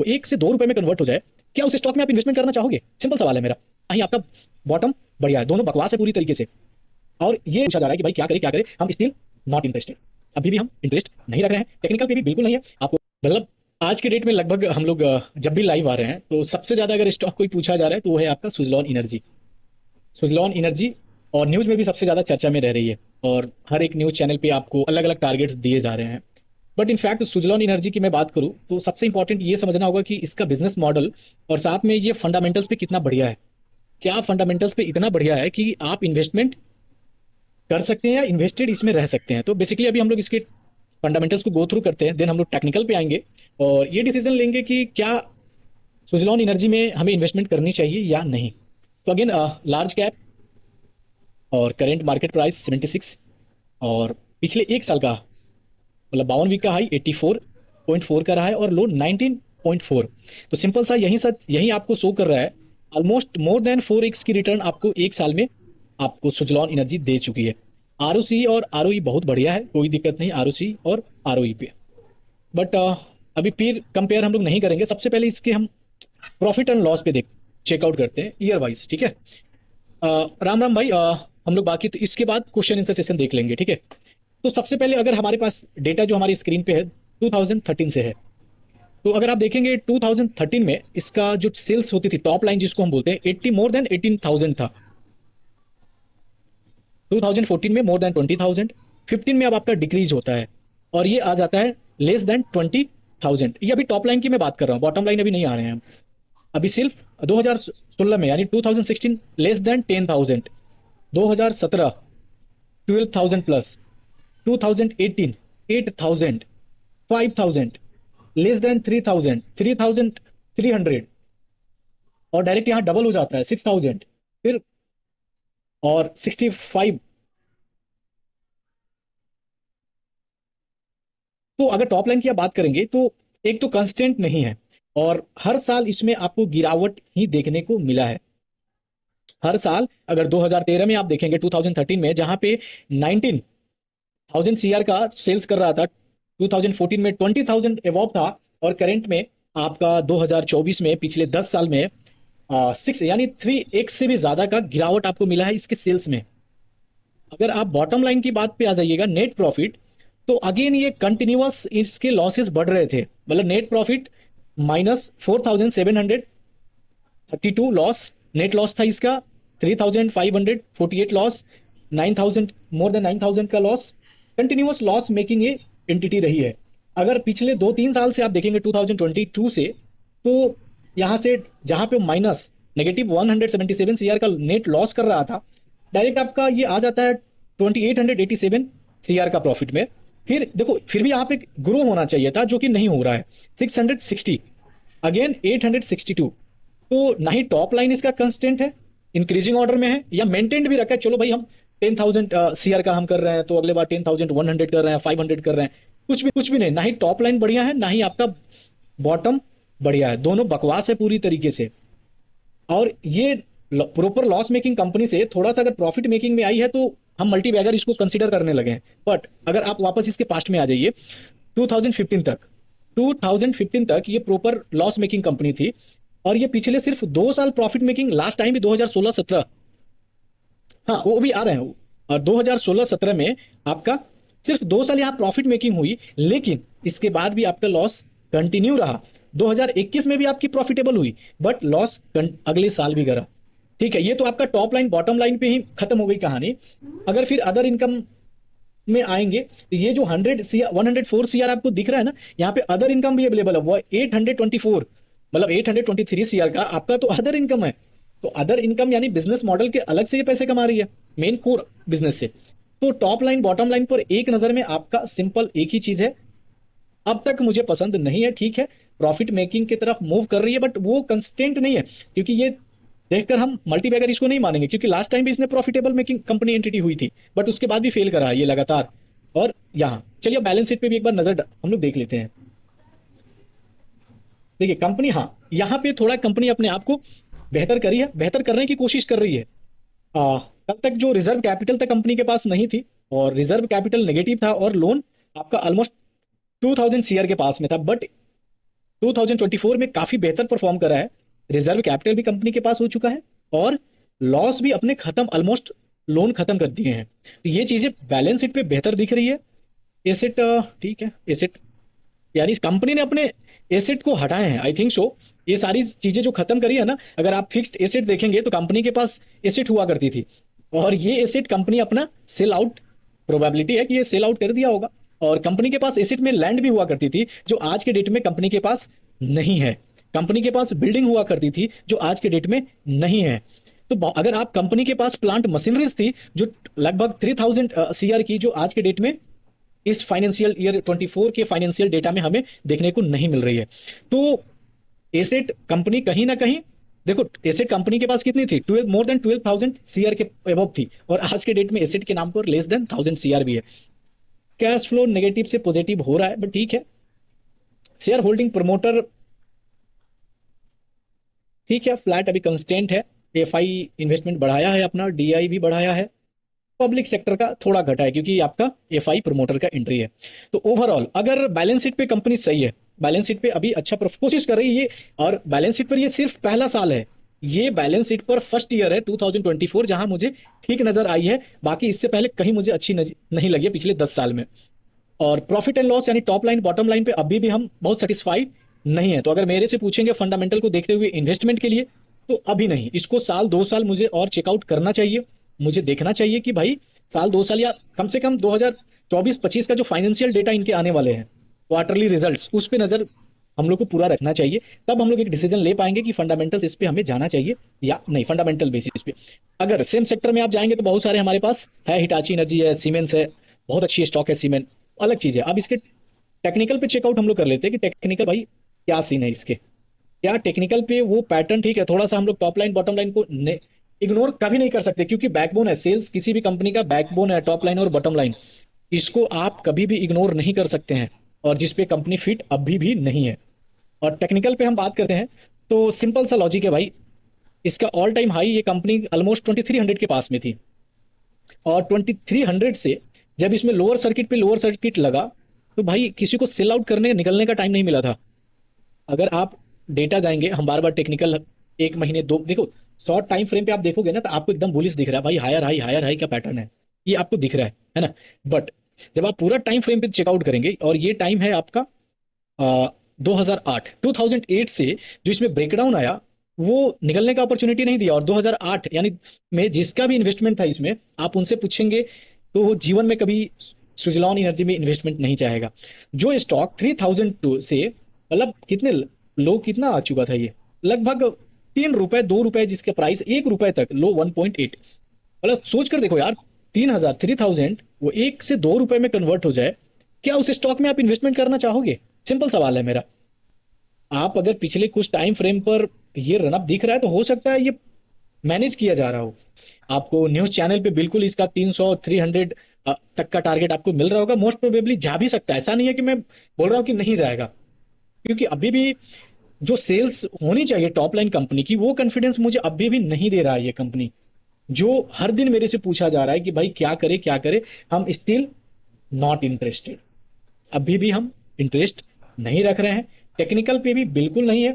वो 1 से 2 रुपए में कन्वर्ट हो जाए, क्या उस स्टॉक में आप इन्वेस्टमेंट करना चाहोगे? सिंपल सवाल है मेरा। कहीं आपका बॉटम बढ़िया है, दोनों बकवास है पूरी तरीके से। और ये पूछा जा रहा है कि भाई क्या करें, हम स्टिल नॉट इंटरेस्टेड। अभी भी हम इंटरेस्ट नहीं रख रहे हैं, टेक्निकल पे भी बिल्कुल नहीं है आपको। मतलब आज के डेट में लगभग हम लोग जब भी लाइव आ रहे हैं तो सबसे ज्यादा अगर स्टॉक कोई पूछा जा रहा है तो वो है आपका सुजलॉन एनर्जी। सुजलॉन एनर्जी और न्यूज में भी सबसे ज्यादा चर्चा में रह रही है, और हर एक न्यूज चैनल पे आपको अलग अलग टारगेट्स दिए जा रहे हैं। बट इनफैक्ट सुजलॉन एनर्जी की मैं बात करूं तो सबसे इंपॉर्टेंट ये समझना होगा कि इसका बिजनेस मॉडल और साथ में ये फंडामेंटल्स पे कितना बढ़िया है। क्या फंडामेंटल्स पे इतना बढ़िया है कि आप इन्वेस्टमेंट कर सकते हैं या इन्वेस्टेड इसमें रह सकते हैं। तो बेसिकली अभी हम लोग इसके फंडामेंटल्स को गो थ्रू करते हैं, देन हम लोग टेक्निकल पे आएंगे और ये डिसीजन लेंगे कि क्या सुजलॉन एनर्जी में हमें इन्वेस्टमेंट करनी चाहिए या नहीं। तो अगेन लार्ज कैप और करेंट मार्केट प्राइस 76, और पिछले एक साल का मतलब 52 वीक का हाई 84.4 का रहा है और लो 19.4। तो सिंपल सा यही आपको शो कर रहा है ऑलमोस्ट मोर देन 4x की रिटर्न आपको एक साल में आपको सुजलॉन एनर्जी दे चुकी है। आरओसी और आरओई बहुत बढ़िया है, कोई दिक्कत नहीं आरओसी और आरओई पे। बट अभी पीर कंपेयर हम लोग नहीं करेंगे, सबसे पहले इसके हम प्रॉफिट एंड लॉस पे देख चेकआउट करते हैं ईयर वाइज, ठीक है। राम राम भाई, हम लोग बाकी तो इसके बाद क्वेश्चन आंसर सेशन देख लेंगे, ठीक है। तो सबसे पहले अगर हमारे पास डेटा जो हमारी स्क्रीन पे है 2013 से है, तो अगर आप देखेंगे 2013 में इसका जो सेल्स होती थी टॉप लाइन जिसको हम बोलते हैं 80 मोर देन 18,000 था। 2014 में मोर देन 20,000, 15 में अब आपका डिक्रीज होता है और ये आ जाता है लेस देन 20,000। ये अभी टॉप लाइन की मैं बात कर रहा हूँ, बॉटम लाइन अभी नहीं आ रहे हैं हम। अभी सिर्फ 2016 में यानी 2016 less than 10,000, 2017 12,000 plus, 2018 8,000, 5,000, less than 3,000, 3,300, और डायरेक्ट यहाँ डबल हो जाता है 6,000, फिर और 65। तो अगर टॉप लाइन की आप बात करेंगे तो एक तो कंस्टेंट नहीं है, और हर साल इसमें आपको गिरावट ही देखने को मिला है। हर साल अगर 2013 में आप देखेंगे 2013 में जहां पे 19,000 सीआर का सेल्स कर रहा था, 2014 में 20,000 एवॉब था, और करंट में आपका 2024 में पिछले 10 साल में 6 यानी 3x से भी ज्यादा का गिरावट आपको मिला है इसके सेल्स में। अगर आप बॉटम लाइन की बात पे आ जाइएगा नेट प्रॉफिट, तो अगेन ये कंटिन्यूअस इसके लॉसेस बढ़ रहे थे। मतलब net profit -4,732 loss, net loss था इसका 3,548 लॉस, 9,000 मोर देन 9,000 का लॉस, कंटिन्यूअस लॉस मेकिंग ये एंटिटी रही है। अगर पिछले 2-3 साल से आप देखेंगे 2022 से, तो यहां से जहां पे माइनस नेगेटिव 177 सीआर का नेट लॉस कर रहा था, डायरेक्ट आपका ये आ जाता है 2,887 सीआर का प्रॉफिट में। फिर देखो फिर भी यहाँ पे ग्रो होना चाहिए था जो कि नहीं हो रहा है, 660 अगेन 862। तो ना ही टॉप लाइन इसका कंस्टेंट है, इंक्रीजिंग ऑर्डर में है, या मेंटेन्ड भी रखा है। चलो भाई हम 10,000 सीआर का हम कर रहे हैं तो अगले बार 10,100 कर रहे हैं, 500 कर रहे हैं, कुछ भी नहीं। ना ही टॉप लाइन बढ़िया है, ना ही आपका बॉटम बढ़िया है, दोनों बकवास है पूरी तरीके से। और ये प्रॉपर लॉस मेकिंग कंपनी से थोड़ा सा अगर प्रॉफिट मेकिंग में आई है तो हम मल्टी बैगर इसको कंसीडर करने लगे हैं। बट अगर आप वापस इसके पास्ट में आ जाइए 2015 तक, 2015 तक ये प्रॉपर लॉस मेकिंग कंपनी थी, और ये पिछले सिर्फ 2 साल प्रॉफिट मेकिंग, लास्ट टाइम भी 2016-17, हाँ वो भी आ रहे हैं, और 2016-17 में आपका सिर्फ 2 साल यहाँ प्रॉफिट मेकिंग हुई, लेकिन इसके बाद भी आपका लॉस कंटिन्यू रहा। 2021 में भी आपकी प्रॉफिटेबल हुई, बट लॉस अगले साल भी करा। ठीक है, ये तो आपका टॉप लाइन बॉटम लाइन पे ही खत्म हो गई कहानी। अगर फिर अदर इनकम में आएंगे तो ये जो 104 सीआर आपको दिख रहा है ना, यहाँ पे अदर इनकम भी अवेलेबल है, वो 824, मतलब 823 सीआर का आपका तो अदर इनकम है। तो अदर इनकम यानी बिजनेस मॉडल के अलग से ये पैसे कमा रही है मेन कोर बिजनेस से। तो टॉप लाइन बॉटम लाइन पर एक नजर में आपका सिंपल एक ही चीज है, अब तक मुझे पसंद नहीं है। ठीक है, प्रॉफिट मेकिंग की तरफ मूव कर रही है, बट वो कंस्टेंट नहीं है, क्योंकि ये देखकर हम मल्टीबैगर इसको नहीं मानेंगे, क्योंकि लास्ट टाइम भी इसने प्रॉफिटेबल मेकिंग कंपनी एंटिटी हुई थी, बट उसके बाद भी फेल करा है ये लगातार। और यहाँ चलिए बैलेंस शीट पे भी एक बार नजर हम लोग देख लेते हैं। देखिए कंपनी, हाँ यहाँ पे थोड़ा कंपनी अपने आप को बेहतर करी है, बेहतर करने की कोशिश कर रही है। कल तक जो रिजर्व कैपिटल तक कंपनी के पास नहीं थी, और रिजर्व कैपिटल नेगेटिव था, और लोन आपका ऑलमोस्ट 2,000 सीआर के पास में था। बट 2024 में काफी बेहतर परफॉर्म करा है, रिजर्व कैपिटल भी कंपनी के पास हो चुका है, और लॉस भी अपने खत्म, ऑलमोस्ट लोन खत्म कर दिए हैं। तो ये चीजें बैलेंस शीट पे बेहतर दिख रही है। एसेट, ठीक है, एसेट यानी इस कंपनी ने अपने एसेट को हटाए हैं, आई थिंक सो। ये सारी चीजें जो खत्म करी है ना, अगर आप फिक्स्ड एसेट देखेंगे तो कंपनी के पास एसेट हुआ करती थी, और ये एसेट कंपनी अपना सेल आउट, प्रोबेबिलिटी है कि ये सेल आउट कर दिया होगा। और कंपनी के पास एसेट में लैंड भी हुआ करती थी, जो आज के डेट में कंपनी के पास नहीं है। कंपनी के पास बिल्डिंग हुआ करती थी, जो आज के डेट में नहीं है। तो अगर आप कंपनी के पास प्लांट मशीनरीज थी जो लगभग 3000 सीआर की, जो आज के डेट में इस फाइनेंशियल ईयर 24 के फाइनेंशियल डेटा में हमें देखने को नहीं मिल रही है। तो एसेट कंपनी कहीं ना कहीं, देखो एसेट कंपनी के पास कितनी थी, 12 मोर देन 12,000 सीआर के अबव थी, और आज के डेट में एसेट के नाम पर लेस देन 1000 सीआर भी है। कैश फ्लो नेगेटिव से पॉजिटिव हो रहा है, बट ठीक है। शेयर होल्डिंग प्रमोटर, ठीक है, फ्लैट अभी कंस्टेंट है। एफआई इन्वेस्टमेंट बढ़ाया है अपना, डीआई भी बढ़ाया है। पब्लिक सेक्टर का थोड़ा घटा है क्योंकि आपका एफआई प्रमोटर का एंट्री है। तो ओवरऑल अगर बैलेंस शीट पे कंपनी सही है, बैलेंस शीट पे अभी अच्छा कोशिश कर रही है, और बैलेंस शीट पर ये सिर्फ पहला साल है, ये बैलेंस शीट पर फर्स्ट ईयर है 2024 जहां मुझे ठीक नजर आई है। बाकी इससे पहले कहीं मुझे अच्छी नहीं लगी है पिछले 10 साल में। और प्रॉफिट एंड लॉस यानी टॉप लाइन बॉटम लाइन पे अभी भी हम बहुत सेटिस्फाइड नहीं है। तो अगर मेरे से पूछेंगे फंडामेंटल को देखते हुए इन्वेस्टमेंट के लिए, तो अभी नहीं, इसको साल 2 साल मुझे और चेकआउट करना चाहिए। मुझे देखना चाहिए कि भाई साल 2 साल या कम से कम 2024-25 का जो फाइनेंशियल डेटा इनके आने वाले हैं, क्वार्टरली रिजल्ट्स, उस पे नजर हम लोग को पूरा रखना चाहिए। तब हम लोग एक डिसीजन ले पाएंगे कि फंडामेंटल्स इस पे हमें जाना चाहिए या नहीं, फंडामेंटल बेसिस पे। अगर सेम सेक्टर में आप जाएंगे तो बहुत सारे हमारे पास है, हिटाची एनर्जी है, सीमेंस है, बहुत अच्छी स्टॉक है सीमेंट, अलग चीज है। अब इसके टेक्निकल पे चेकआउट हम लोग कर लेते हैं कि टेक्निकल भाई क्या सीन है इसके, क्या टेक्निकल पे वो पैटर्न ठीक है। थोड़ा सा हम लोग टॉप लाइन बॉटम लाइन को इग्नोर कभी नहीं कर सकते, क्योंकि बैकबोन है, सेल्स किसी भी कंपनी का बैकबोन है, टॉप लाइन और बॉटम लाइन, इसको आप कभी भी इग्नोर नहीं कर सकते हैं, और जिसपे कंपनी फिट अभी भी नहीं है। और टेक्निकल पे हम बात करते हैं तो सिंपल सा लॉजिक है भाई, इसका ऑल टाइम हाई ये कंपनी ऑलमोस्ट 2300 के पास में थी, और 2300 से जब इसमें लोअर सर्किट पे लोअर सर्किट लगा, तो भाई किसी को सेल आउट करने निकलने का टाइम नहीं मिला था। अगर आप डेटा जाएंगे, हम बार बार टेक्निकल 1 महीने दो देखो, शॉर्ट टाइम फ्रेम पे आप देखोगे ना, तो आपको एकदम बुलिश दिख रहा है भाई, हायर हाई का पैटर्न है, ये आपको दिख रहा है ना। बट जब आप पूरा टाइम फ्रेम पे चेकआउट करेंगे, और ये टाइम है आपका 2008 से जो इसमें ब्रेकडाउन आया, वो निकलने का अपॉर्चुनिटी नहीं दिया। और 2008 यानी में जिसका भी इन्वेस्टमेंट था इसमें, आप उनसे पूछेंगे तो वो जीवन में कभी सुजलॉन एनर्जी में इन्वेस्टमेंट नहीं चाहेगा। जो स्टॉक 3002 से मतलब कितने लो, कितना आ चुका था ये, लगभग 3 रुपए 2 रुपए, जिसके प्राइस 1 रुपए तक लो 1.8। मतलब सोच कर देखो यार, 3000 3000 वो 1 से 2 रुपए में कन्वर्ट हो जाए, क्या उस स्टॉक में आप इन्वेस्टमेंट करना चाहोगे? सिंपल सवाल है मेरा। आप अगर पिछले कुछ टाइम फ्रेम पर ये रनअप दिख रहा है, तो हो सकता है ये मैनेज किया जा रहा हो। आपको न्यूज चैनल पे बिल्कुल इसका 300 300 तक का टारगेट आपको मिल रहा होगा, मोस्ट प्रोबेबली जा भी सकता है, ऐसा नहीं है कि मैं बोल रहा हूं कि नहीं जाएगा। क्योंकि अभी भी जो सेल्स होनी चाहिए टॉप लाइन कंपनी की, वो कॉन्फिडेंस मुझे अभी भी नहीं दे रहा है ये कंपनी। जो हर दिन मेरे से पूछा जा रहा है कि भाई क्या करे क्या करे, हम स्टिल नॉट इंटरेस्टेड। अभी भी हम इंटरेस्ट नहीं रख रहे हैं, टेक्निकल पे भी बिल्कुल नहीं है।